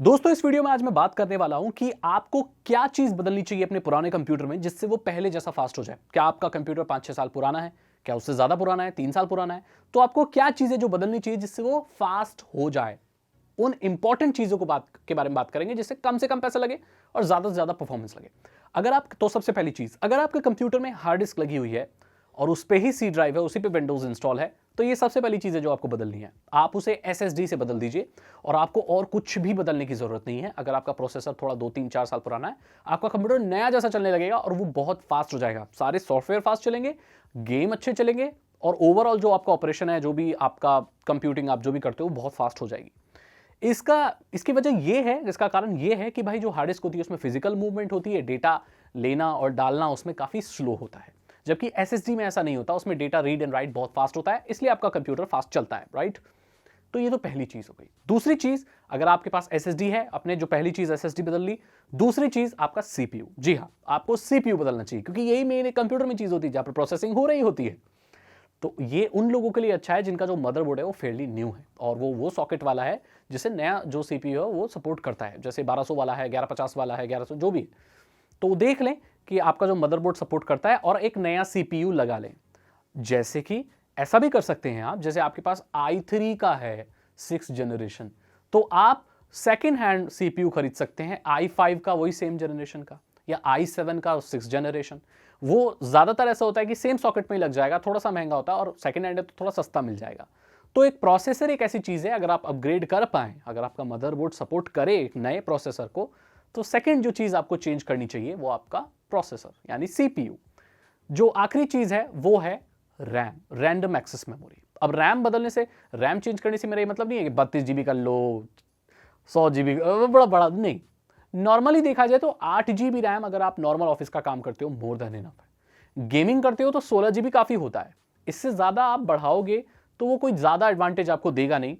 दोस्तों इस वीडियो में आज मैं बात करने वाला हूं कि आपको क्या चीज बदलनी चाहिए अपने पुराने कंप्यूटर में जिससे वो पहले जैसा फास्ट हो जाए। क्या आपका कंप्यूटर 5-6 साल पुराना है, क्या उससे ज्यादा पुराना है, 3 साल पुराना है, तो आपको क्या चीजें जो बदलनी चाहिए जिससे वो फास्ट हो जाए। उन इंपॉर्टेंट चीजों को बात के बारे में बात करेंगे जिससे कम से कम पैसा लगे और ज्यादा से ज्यादा परफॉर्मेंस लगे। अगर आप तो सबसे पहली चीज, अगर आपके कंप्यूटर में हार्ड डिस्क लगी हुई है और उस पे ही सी ड्राइव है, उसी पे विंडोज इंस्टॉल है, तो ये सबसे पहली चीज है जो आपको बदलनी है। आप उसे एसएसडी से बदल दीजिए और आपको और कुछ भी बदलने की जरूरत नहीं है। अगर आपका प्रोसेसर थोड़ा 2-3-4 साल पुराना है, आपका कंप्यूटर नया जैसा चलने लगेगा और वो बहुत फास्ट हो जाएगा। सारे सॉफ्टवेयर फास्ट चलेंगे, गेम अच्छे चलेंगे और ओवरऑल जो आपका ऑपरेशन है, जो भी आपका कंप्यूटिंग आप जो भी करते हो, बहुत फास्ट हो जाएगी। इसकी वजह यह है, जिसका कारण यह है कि भाई जो हार्ड डिस्क होती है उसमें फिजिकल मूवमेंट होती है, डेटा लेना और डालना उसमें काफी स्लो होता है, जबकि एसएसडी में ऐसा नहीं होता। उसमें डेटा रीड एंड राइट बहुत फास्ट होता है, इसलिए आपका कंप्यूटर फास्ट चलता है, राइट। तो ये तो पहली चीज हो गई। दूसरी चीज, अगर आपके पास एसएसडी है, अपने जो पहली चीज एसएसडी बदल ली। दूसरी चीज आपका सीपीयू। जी हाँ, आपको सीपीयू बदलना चाहिए क्योंकि यही मेन कंप्यूटर में चीज होती है जहां पर प्रोसेसिंग हो रही होती है। तो ये उन लोगों के लिए अच्छा है जिनका जो मदरबोर्ड है वो फेयरली न्यू है और वो सॉकेट वाला है जिसे नया जो सीपीयू है वो सपोर्ट करता है। जैसे 1200 वाला है, 1150 वाला है, 1100 जो भी है, तो देख लें कि आपका जो मदरबोर्ड सपोर्ट करता है और एक नया सीपीयू लगा लें। जैसे कि ऐसा भी कर सकते हैं आप, जैसे आपके पास i3 का है 6th जनरेशन, तो आप सेकेंड हैंड सीपीयू खरीद सकते हैं i5 का, वही सेम जनरेशन का, या i7 का 6th जनरेशन। वो ज्यादातर ऐसा होता है कि सेम सॉकेट में ही लग जाएगा, थोड़ा सा महंगा होता है और सेकेंड हैंड है तो थोड़ा सस्ता मिल जाएगा। तो एक प्रोसेसर एक ऐसी चीज है, अगर आप अपग्रेड कर पाए, अगर आपका मदरबोर्ड सपोर्ट करे एक नए प्रोसेसर को, तो सेकेंड जो चीज आपको चेंज करनी चाहिए वो आपका प्रोसेसर यानी सीपीयू। जो आखिरी चीज है वो है रैम, रैंडम एक्सेस मेमोरी। अब रैम बदलने से, रैम चेंज करने से मेरा ये मतलब नहीं है कि 32 GB कर लो, 100 GB बड़ा बड़ा नहीं। नॉर्मली देखा जाए तो 8 GB रैम, अगर आप नॉर्मल ऑफिस का काम करते हो, मोर देन इनफ है। गेमिंग करते हो तो 16 GB काफी होता है। इससे ज्यादा आप बढ़ाओगे तो वो कोई ज्यादा एडवांटेज आपको देगा नहीं,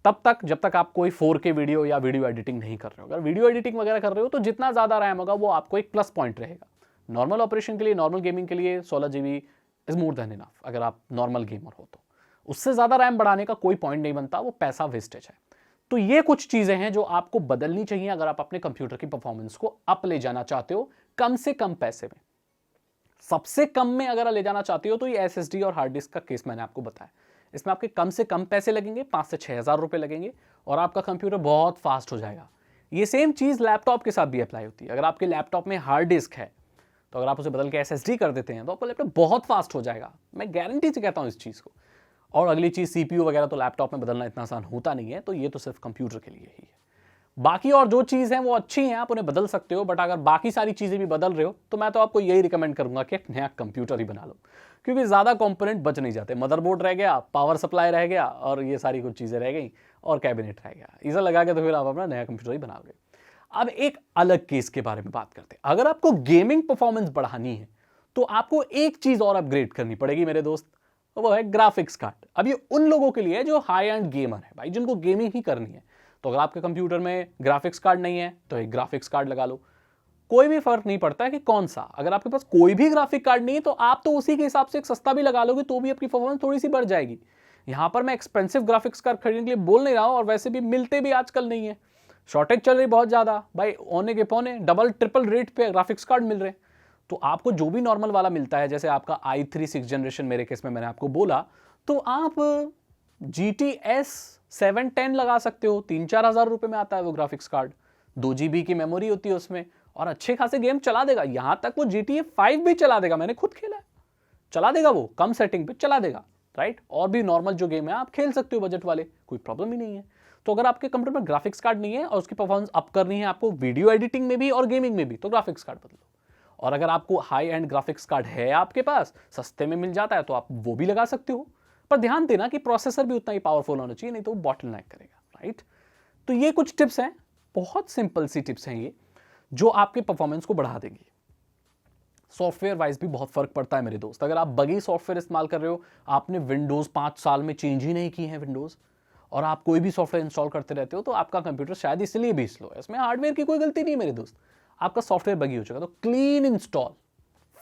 तब तक जब तक आप कोई 4K वीडियो या वीडियो एडिटिंग नहीं कर रहे हो। अगर वीडियो एडिटिंग वगैरह कर रहे हो तो जितना ज्यादा रैम होगा वो आपको एक प्लस पॉइंट रहेगा। नॉर्मल ऑपरेशन के लिए, नॉर्मल गेमिंग के लिए 16 GB is more than enough, अगर आप नॉर्मल गेमर हो तो। उससे ज्यादा रैम बढ़ाने का कोई पॉइंट नहीं बनता, वो पैसा वेस्टेज है। तो ये कुछ चीजें हैं जो आपको बदलनी चाहिए अगर आप अपने कंप्यूटर की परफॉर्मेंस को अप ले जाना चाहते हो, कम से कम पैसे में। सबसे कम में अगर ले जाना चाहते हो तो ये एसएसडी और हार्ड डिस्क का केस मैंने आपको बताया। इसमें आपके कम से कम पैसे लगेंगे, 5 से 6 हज़ार रुपए लगेंगे और आपका कंप्यूटर बहुत फास्ट हो जाएगा। ये सेम चीज लैपटॉप के साथ भी अप्लाई होती है। अगर आपके लैपटॉप में हार्ड डिस्क है तो अगर आप उसे बदल के एसएसडी कर देते हैं तो आपका लैपटॉप बहुत फास्ट हो जाएगा, मैं गारंटी से कहता हूं इस चीज को। और अगली चीज, सीपीयू वगैरह तो लैपटॉप में बदलना इतना आसान होता नहीं है, तो ये तो सिर्फ कंप्यूटर के लिए ही है। बाकी और जो चीज़ है वो अच्छी हैं, आप उन्हें बदल सकते हो, बट अगर बाकी सारी चीज़ें भी बदल रहे हो तो मैं तो आपको यही रिकमेंड करूंगा कि एक नया कंप्यूटर ही बना लो, क्योंकि ज़्यादा कंपोनेंट बच नहीं जाते। मदरबोर्ड रह गया, पावर सप्लाई रह गया और ये सारी कुछ चीज़ें रह गई और कैबिनेट रह गया, इसे लगा के तो फिर आप अपना नया कंप्यूटर ही बनाओगे। अब एक अलग केस के बारे में बात करते हैं। अगर आपको गेमिंग परफॉर्मेंस बढ़ानी है तो आपको एक चीज़ और अपग्रेड करनी पड़ेगी मेरे दोस्त, वो है ग्राफिक्स कार्ड। अब ये उन लोगों के लिए है जो हाई एंड गेमर है भाई, जिनको गेमिंग ही करनी है। तो अगर आपके कंप्यूटर में ग्राफिक्स कार्ड नहीं है तो एक ग्राफिक्स कार्ड लगा लो, कोई भी फर्क नहीं पड़ता है कि कौन सा। अगर आपके पास कोई भी ग्राफिक कार्ड नहीं है तो आप तो उसी के हिसाब से एक सस्ता भी लगा लोगे तो भी आपकी परफॉर्मेंस थोड़ी सी बढ़ जाएगी। यहां पर मैं एक्सपेंसिव ग्राफिक्स कार्ड खरीदने के लिए बोल नहीं रहा हूं, और वैसे भी मिलते भी आजकल नहीं है, शॉर्टेज चल रही बहुत ज्यादा भाई, औने के पौने डबल ट्रिपल रेट पे ग्राफिक्स कार्ड मिल रहे हैं। तो आपको जो भी नॉर्मल वाला मिलता है, जैसे आपका i3 6th जनरेशन मेरे केस में मैंने आपको बोला, तो आप GTS 710 लगा सकते हो। 3-4 हज़ार रुपए में आता है वो ग्राफिक्स कार्ड, 2 GB की मेमोरी होती है उसमें और अच्छे खासे गेम चला देगा। यहां तक वो GTA 5 भी चला देगा, मैंने खुद खेला है, चला देगा, वो कम सेटिंग पे चला देगा, राइट। और भी नॉर्मल जो गेम है आप खेल सकते हो बजट वाले, कोई प्रॉब्लम ही नहीं है। तो अगर आपके कंप्यूटर में ग्राफिक्स कार्ड नहीं है और उसकी परफॉर्मेंस अप करनी है आपको वीडियो एडिटिंग में भी और गेमिंग में भी, तो ग्राफिक्स कार्ड बदलो। और अगर आपको हाई एंड ग्राफिक्स कार्ड है आपके पास, सस्ते में मिल जाता है, तो आप वो भी लगा सकते हो। पर ध्यान देना कि प्रोसेसर भी उतना ही पावरफुल होना चाहिए, नहीं तो वो बॉटलनेक करेगा, राइट। तो ये कुछ टिप्स हैं, बहुत सिंपल सी टिप्स हैं ये, जो आपके परफॉर्मेंस को बढ़ा देंगी। सॉफ्टवेयर वाइज भी बहुत फर्क पड़ता है मेरे दोस्त। अगर आप बगी सॉफ्टवेयर इस्तेमाल कर रहे हो, आपने विंडोज 5 साल में चेंज ही नहीं की है विंडोज, और आप कोई भी सॉफ्टवेयर इंस्टॉल करते रहते हो, तो आपका कंप्यूटर शायद इसलिए भी स्लो है। इसमें हार्डवेयर की कोई गलती नहीं है मेरे दोस्त, आपका सॉफ्टवेयर बगी हो चुका। तो clean install,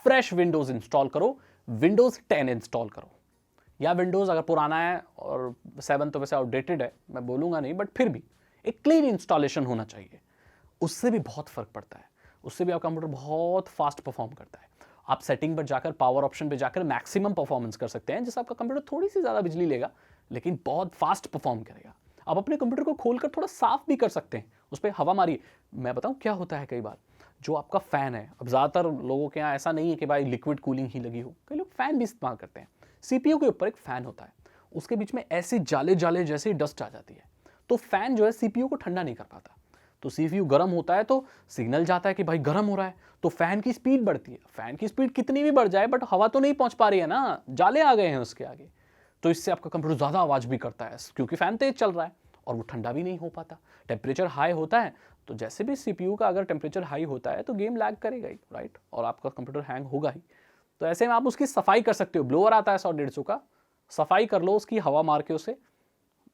fresh Windows install करो, विंडोज 10 इंस्टॉल करो, या विंडोज अगर पुराना है और 7 तो वैसे आउटडेटेड है, मैं बोलूंगा नहीं, बट फिर भी एक क्लीन इंस्टॉलेशन होना चाहिए, उससे भी बहुत फर्क पड़ता है। उससे भी आपका कंप्यूटर बहुत फास्ट परफॉर्म करता है। आप सेटिंग पर जाकर पावर ऑप्शन पे जाकर मैक्सिमम परफॉर्मेंस कर सकते हैं, जिससे आपका कंप्यूटर थोड़ी सी ज़्यादा बिजली लेगा लेकिन बहुत फास्ट परफॉर्म करेगा। आप अपने कंप्यूटर को खोलकर थोड़ा साफ भी कर सकते हैं, उस पर हवा मारिए। मैं बताऊं क्या होता है, कई बार जो आपका फ़ैन है, अब ज़्यादातर लोगों के यहाँ ऐसा नहीं है कि भाई लिक्विड कूलिंग ही लगी हो, कई लोग फ़ैन भी इस्तेमाल करते हैं। सीपीयू के ऊपर एक फ़ैन होता है, उसके बीच में ऐसे जाले जाले जैसी डस्ट आ जाती है, तो फ़ैन जो है सीपीयू को ठंडा नहीं कर पाता। तो सीपीयू गर्म होता है तो सिग्नल जाता है कि भाई गर्म हो रहा है, तो फैन की स्पीड बढ़ती है। फैन की स्पीड कितनी भी बढ़ जाए बट हवा तो नहीं पहुंच पा रही है ना, जाले आ गए हैं उसके आगे, तो इससे आपका कंप्यूटर ज़्यादा आवाज़ भी करता है क्योंकि फैन तेज चल रहा है और वो ठंडा भी नहीं हो पाता। टेम्परेचर हाई होता है तो जैसे भी सीपीयू का अगर टेम्परेचर हाई होता है तो गेम लैग करेगा ही, राइट, और आपका कंप्यूटर हैंग होगा ही। तो ऐसे में आप उसकी सफाई कर सकते हो, ब्लोअर आता है 100-150 का, सफाई कर लो उसकी, हवा मार के उसे,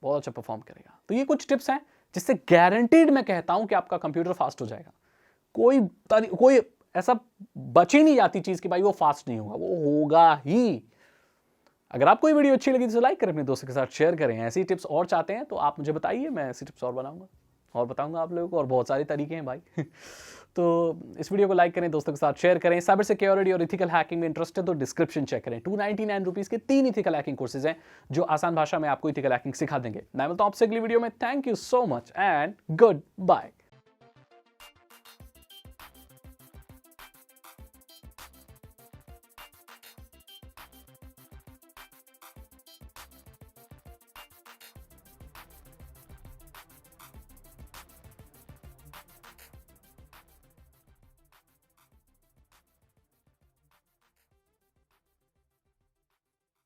बहुत अच्छा परफॉर्म करेगा। तो ये कुछ टिप्स हैं जिससे गारंटीड मैं कहता हूं कि आपका कंप्यूटर फास्ट हो जाएगा। कोई ऐसा बच ही नहीं जाती चीज कि भाई वो फास्ट नहीं होगा, वो होगा ही। अगर आपको ये वीडियो अच्छी लगी तो लाइक करें, अपने दोस्तों के साथ शेयर करें। ऐसी टिप्स और चाहते हैं तो आप मुझे बताइए, मैं ऐसी टिप्स और बनाऊंगा और बताऊंगा आप लोगों को, और बहुत सारे तरीके हैं भाई। तो इस वीडियो को लाइक करें, दोस्तों के साथ शेयर करें। साइबर सिक्योरिटी और इथिकल हैकिंग में इंटरेस्ट है तो डिस्क्रिप्शन चेक करें। 299 रुपीज के 3 इथिकल हैकिंग कोर्सेज हैं जो आसान भाषा में आपको इथिकल हैकिंग सिखा देंगे। मैं मिलता हूं आपसे अगली वीडियो में। Thank you so much and good bye.